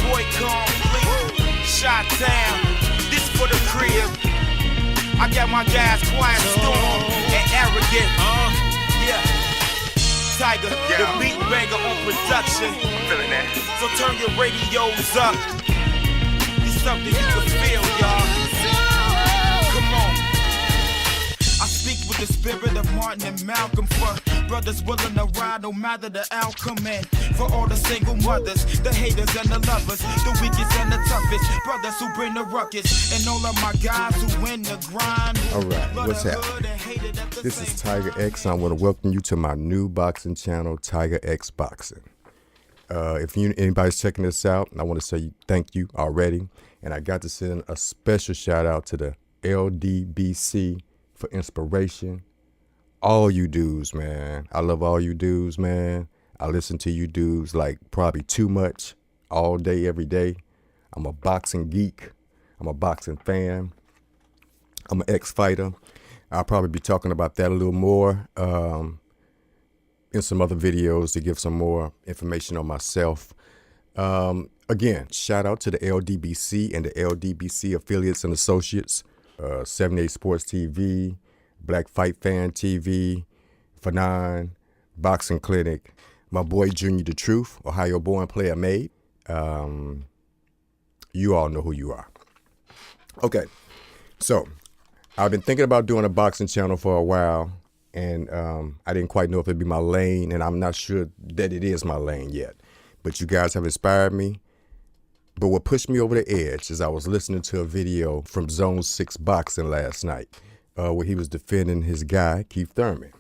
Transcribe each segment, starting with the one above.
boy complete, shot down. This for the crib. I got my guys Quiet Storm and Arrogant. Yeah. Tiger, the beat banger on production. Feeling that. So turn your radios up. It's something you can feel, y'all. Come on. I speak with the spirit of Martin and Malcolm for brothers willing to ride no matter the outcome. And for all the single mothers, the haters and the lovers, the weakest and the toughest, brothers who bring the ruckus, and all of my guys who win the grind. All right, what's happening? This is Tiger X. I want to welcome you to my new boxing channel, Tiger X Boxing. If anybody's checking this out, I want to say thank you already. And I got to send a special shout out to the LDBC for inspiration. All you dudes, man. I love all you dudes, man. I listen to you dudes like probably too much all day, every day. I'm a boxing geek. I'm a boxing fan. I'm an ex-fighter. I'll probably be talking about that a little more in some other videos to give some more information on myself. Again, shout out to the LDBC and the LDBC affiliates and associates. 78 Sports TV, Black Fight Fan TV, Fanon, Boxing Clinic, my boy Junior The Truth, Ohio born player made. You all know who you are. Okay, so I've been thinking about doing a boxing channel for a while, and I didn't quite know if it'd be my lane, and I'm not sure that it is my lane yet. But you guys have inspired me. But what pushed me over the edge is I was listening to a video from Zone 6 Boxing last night where he was defending his guy, Keith Thurman.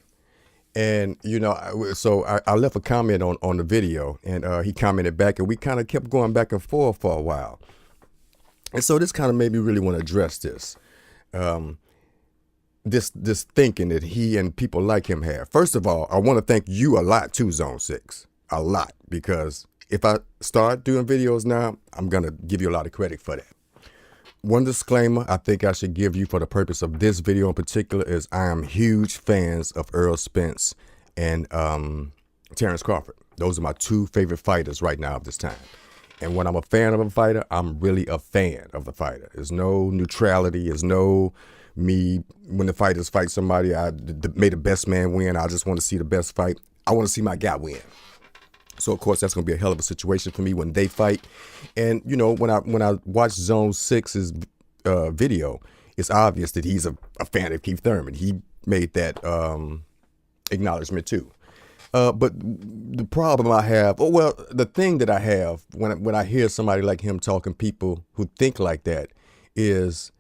And, you know, so I left a comment on the video, and he commented back, and we kind of kept going back and forth for a while. And so this kind of made me really want to address this. This thinking that he and people like him have. First of all, I want to thank you a lot too, Zone 6. A lot, because if I start doing videos now, I'm going to give you a lot of credit for that. One disclaimer I think I should give you for the purpose of this video in particular is I am huge fans of Errol Spence and Terrance Crawford. Those are my two favorite fighters right now at this time. And when I'm a fan of a fighter, I'm really a fan of the fighter. There's no neutrality. There's no me when the fighters fight somebody, may the best man win. I just want to see the best fight. I want to see my guy win. So, of course, that's going to be a hell of a situation for me when they fight. And, you know, when I watch Zone 6's video, it's obvious that he's a fan of Keith Thurman. He made that acknowledgement, too. But the problem I have, the thing that I have when I hear somebody like him talking, people who think like that, is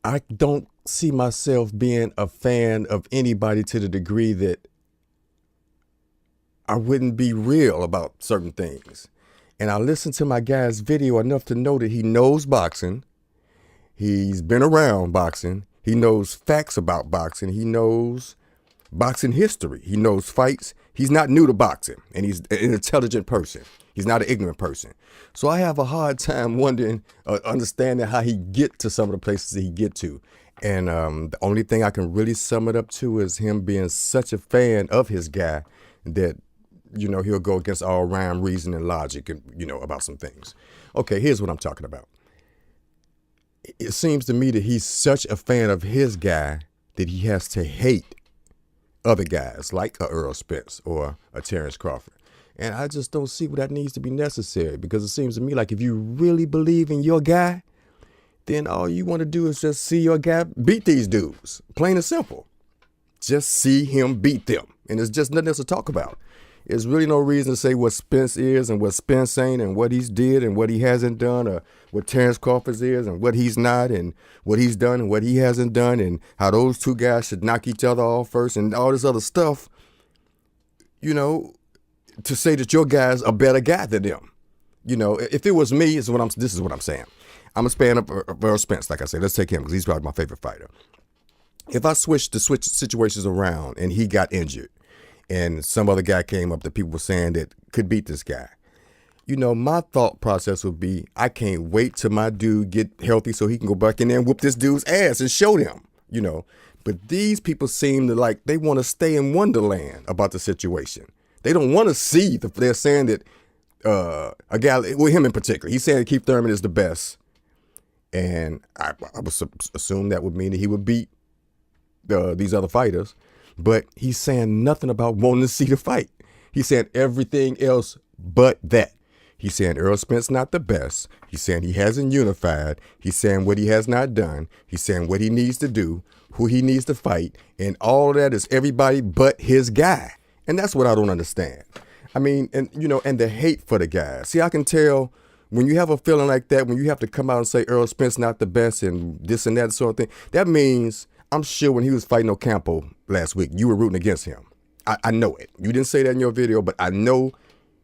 I don't see myself being a fan of anybody to the degree that I wouldn't be real about certain things. And I listened to my guy's video enough to know that he knows boxing. He's been around boxing. He knows facts about boxing. He knows boxing history. He knows fights. He's not new to boxing, and he's an intelligent person. He's not an ignorant person. So I have a hard time understanding how he get to some of the places that he get to. And the only thing I can really sum it up to is him being such a fan of his guy that, you know, he'll go against all rhyme, reason, and logic, and, you know, about some things. Okay, here's what I'm talking about. It seems to me that he's such a fan of his guy that he has to hate other guys like a Errol Spence or a Terrance Crawford. And I just don't see where that needs to be necessary, because it seems to me like if you really believe in your guy, then all you want to do is just see your guy beat these dudes. Plain and simple. Just see him beat them. And there's just nothing else to talk about. There's really no reason to say what Spence is and what Spence ain't and what he's did and what he hasn't done, or what Terrance Crawford is and what he's not, and what he's done and what he hasn't done, and how those two guys should knock each other off first and all this other stuff, you know, to say that your guy's a better guy than them. You know, if it was me, this is what I'm saying. I'm a fan of Errol Spence, like I said. Let's take him because he's probably my favorite fighter. If I switch situations around and he got injured, and some other guy came up that people were saying that could beat this guy, you know, my thought process would be, I can't wait till my dude get healthy so he can go back in there and whoop this dude's ass and show them, you know. But these people seem to like, they want to stay in Wonderland about the situation. They don't want to see, they're saying that a guy, well, him in particular. He said Keith Thurman is the best. And I would assume that would mean that he would beat these other fighters. But he's saying nothing about wanting to see the fight. He's saying everything else but that. He's saying Errol Spence not the best. He's saying he hasn't unified. He's saying what he has not done. He's saying what he needs to do, who he needs to fight. And all of that is everybody but his guy. And that's what I don't understand. I mean, and the hate for the guy. See, I can tell when you have a feeling like that, when you have to come out and say Errol Spence not the best and this and that sort of thing, that means, I'm sure when he was fighting Ocampo last week, you were rooting against him. I know it. You didn't say that in your video, but I know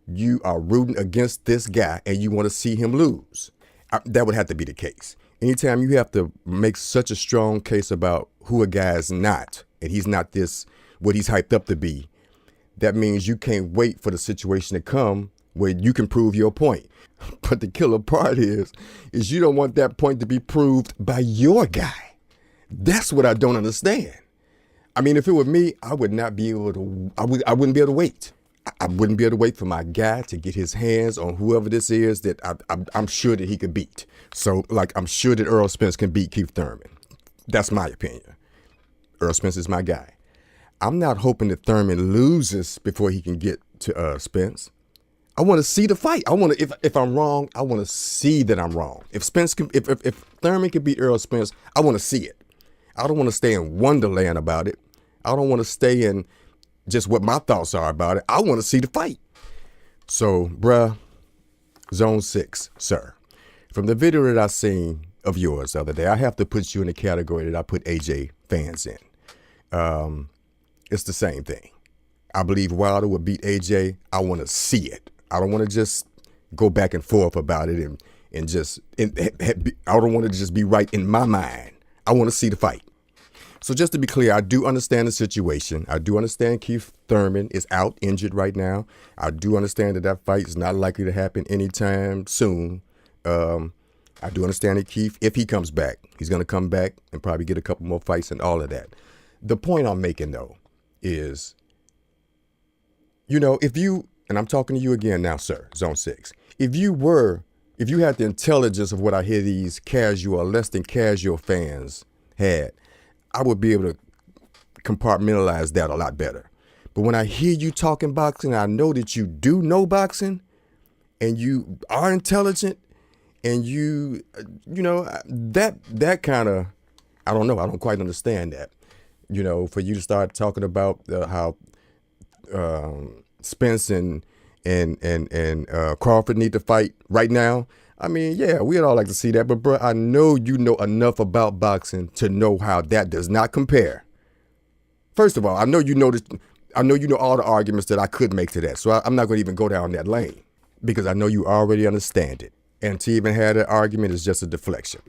you are rooting against this guy and you want to see him lose. That would have to be the case. Anytime you have to make such a strong case about who a guy is not, and he's not this, what he's hyped up to be, that means you can't wait for the situation to come where you can prove your point. But the killer part is you don't want that point to be proved by your guy. That's what I don't understand. I mean, if it were me, I would not be able to, I wouldn't be able to wait. I wouldn't be able to wait for my guy to get his hands on whoever this is that I'm sure that he could beat. So, like, I'm sure that Errol Spence can beat Keith Thurman. That's my opinion. Errol Spence is my guy. I'm not hoping that Thurman loses before he can get to Spence. I want to see the fight. I want to, if I'm wrong, I want to see that I'm wrong. If Thurman can beat Errol Spence, I want to see it. I don't want to stay in wonderland about it. I don't want to stay in just what my thoughts are about it. I want to see the fight. So, bruh, Zone 6, sir. From the video that I seen of yours the other day, I have to put you in the category that I put AJ fans in. It's the same thing. I believe Wilder would beat AJ. I want to see it. I don't want to just go back and forth about it and I don't want to just be right in my mind. I want to see the fight. So just to be clear, I do understand the situation. I do understand Keith Thurman is out injured right now. I do understand that fight is not likely to happen anytime soon. I do understand that Keith, if he comes back, he's going to come back and probably get a couple more fights and all of that. The point I'm making, though, is, if you, and I'm talking to you again now, sir, Zone 6, if you had the intelligence of what I hear these casual, less than casual fans had, I would be able to compartmentalize that a lot better. But when I hear you talking boxing, I know that you do know boxing and you are intelligent and that kind of, I don't know. I don't quite understand that. For you to start talking about how Spence and Crawford need to fight right now. I mean, yeah, we'd all like to see that, but bro, I know you know enough about boxing to know how that does not compare. First of all, I know you know all the arguments that I could make to that, so I'm not going to even go down that lane because I know you already understand it. And to even have that argument is just a deflection.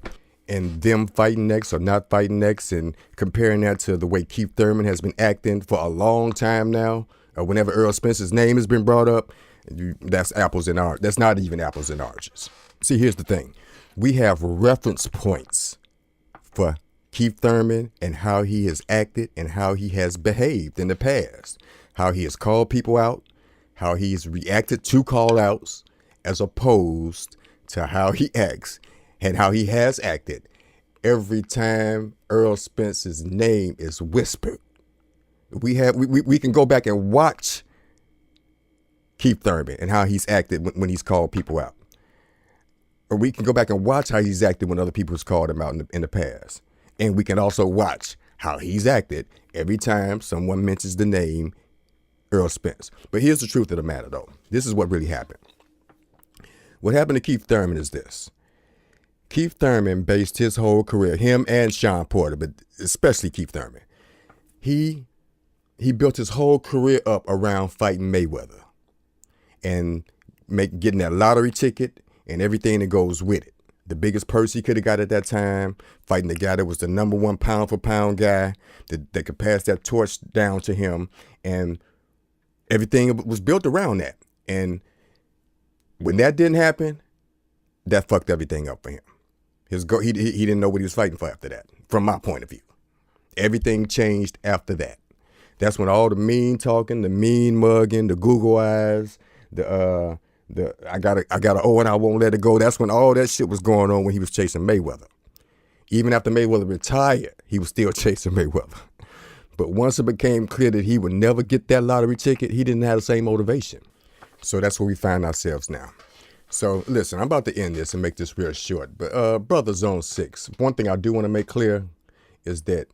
And them fighting next or not fighting next and comparing that to the way Keith Thurman has been acting for a long time now, whenever Errol Spence's name has been brought up, that's apples and oranges. That's not even apples and oranges. See, here's the thing. We have reference points for Keith Thurman and how he has acted and how he has behaved in the past, how he has called people out, how he's reacted to call outs, as opposed to how he acts and how he has acted every time Errol Spence's name is whispered. We can go back and watch Keith Thurman and how he's acted when he's called people out. Or we can go back and watch how he's acted when other people's called him out in the past. And we can also watch how he's acted every time someone mentions the name Errol Spence. But here's the truth of the matter, though. This is what really happened. What happened to Keith Thurman is this. Keith Thurman based his whole career, him and Sean Porter, but especially Keith Thurman, he built his whole career up around fighting Mayweather and getting that lottery ticket and everything that goes with it. The biggest purse he could have got at that time, fighting the guy that was the number one pound for pound guy that could pass that torch down to him. And everything was built around that. And when that didn't happen, that fucked everything up for him. He didn't know what he was fighting for after that, from my point of view. Everything changed after that. That's when all the mean talking, the mean mugging, the Google eyes, the I got a oh and I won't let it go. That's when all that shit was going on when he was chasing Mayweather. Even after Mayweather retired, he was still chasing Mayweather. But once it became clear that he would never get that lottery ticket, he didn't have the same motivation. So that's where we find ourselves now. So listen, I'm about to end this and make this real short. But Brother Zone 6, one thing I do want to make clear is that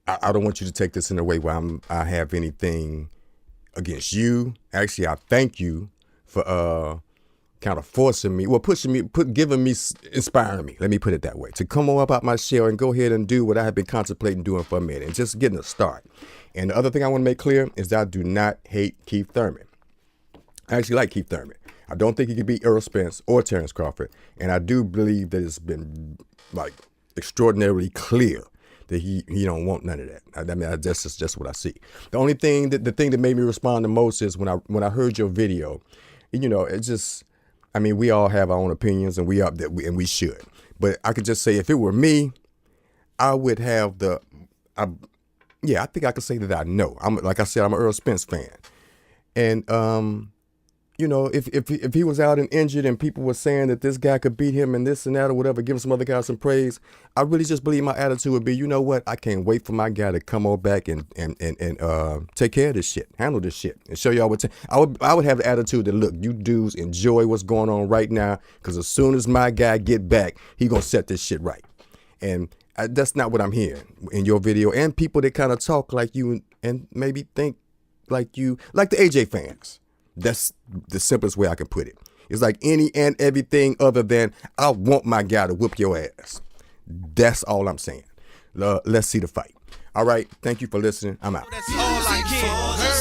I don't want you to take this in a way where I have anything against you. Actually, I thank you for kind of forcing me, pushing me, giving me, inspiring me. Let me put it that way. To come on up out my shell and go ahead and do what I have been contemplating doing for a minute and just getting a start. And the other thing I want to make clear is that I do not hate Keith Thurman. I actually like Keith Thurman. I don't think he could beat Errol Spence or Terrance Crawford. And I do believe that it's been like extraordinarily clear that he don't want none of that. I mean, that's just what I see. The only thing the thing that made me respond the most is when I heard your video. It just, I mean, we all have our own opinions, and we should. But I could just say, if it were me, I would have I think I could say that I know. Like I said, I'm an Errol Spence fan, and if he was out and injured and people were saying that this guy could beat him and this and that or whatever, giving some other guys some praise, I really just believe my attitude would be, you know what? I can't wait for my guy to come on back and take care of this shit, handle this shit, and show y'all what. I would have the attitude that, look, you dudes enjoy what's going on right now, because as soon as my guy get back, he gonna set this shit right. And that's not what I'm hearing in your video, and people that kind of talk like you and maybe think like you, like the AJ fans. That's the simplest way I can put it. It's like any and everything other than I want my guy to whoop your ass. That's all I'm saying. Let's see the fight. All right. Thank you for listening. I'm out. That's all I can.